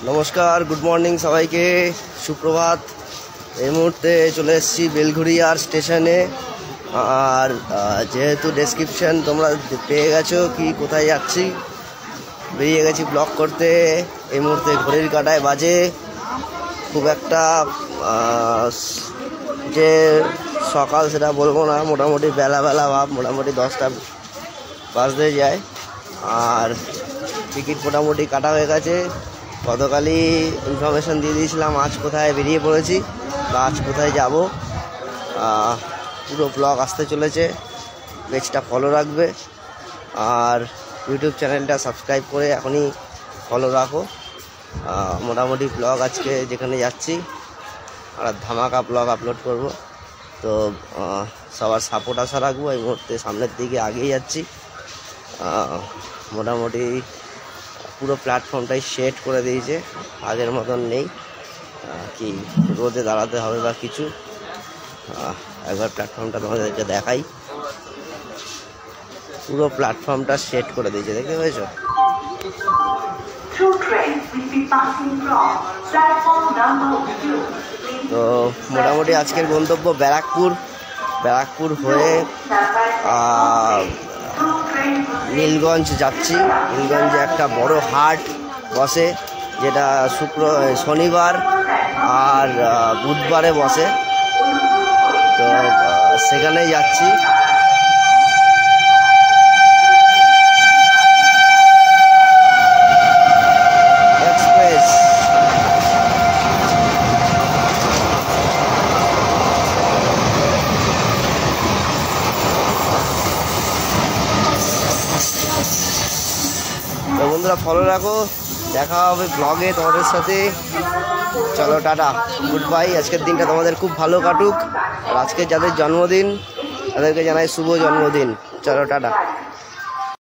নমস্কার, good morning সবাইকে, সুপ্রভাত। এই মুহূর্তে চলে এসেছি বেলঘড়িয়ার স্টেশনে। আর যেহেতু ডেসক্রিপশন তোমরা পেয়ে গেছো কি কোথায় যাচ্ছি, বেরিয়ে গেছি ব্লগ করতে। এই মুহূর্তে ঘড়ির কাঁটায় বাজে খুব একটা যে সকাল সেটা বলবো না, মোটামুটি বেলা ভাব, মোটামুটি 10টা বাজতে যায়। আর টিকিট মোটামুটি কাটা হয়ে গেছে। গতকালই ইনফরমেশন দিয়ে দিয়েছিলাম আজ কোথায় বেরিয়ে পড়েছি বা আজ কোথায় যাব। পুরো ব্লগ আসতে চলেছে, পেজটা ফলো রাখবে আর ইউটিউব চ্যানেলটা সাবস্ক্রাইব করে এখনই ফলো রাখো। মোটামুটি ব্লগ আজকে যেখানে যাচ্ছি আর ধামাকা ব্লগ আপলোড করব, তো সবার সাপোর্ট আশা রাখবো। এই মুহূর্তে সামনের দিকে আগিয়ে যাচ্ছি। মোটামুটি পুরো প্ল্যাটফর্মটাই সেট করে দিয়েছে, আগের মতন নেই কি রোদে দাঁড়াতে হবে বা কিছু। একবার প্ল্যাটফর্মটা তোমাদেরকে দেখাই। পুরো প্ল্যাটফর্মটা সেট করে দিয়েছে, দেখতে পেয়েছো? তো মোটামুটি আজকের গন্তব্য ব্যারাকপুর হয়ে নীলগঞ্জ যাচ্ছি। নীলগঞ্জে একটা বড় হাট বসে, যেটা শনিবার আর বুধবারে বসে, তো সেখানেই যাচ্ছি। এক্সপ্রেস তো বন্ধুরা ফলো রাখো, দেখা হবে ব্লগে তোমাদের সাথে। চলো টাটা, গুড বাই। আজকের দিনটা তোমাদের খুব ভালো কাটুক। আর আজকে যাদের জন্মদিন তাদেরকে জানাই শুভ জন্মদিন। চলো টাটা।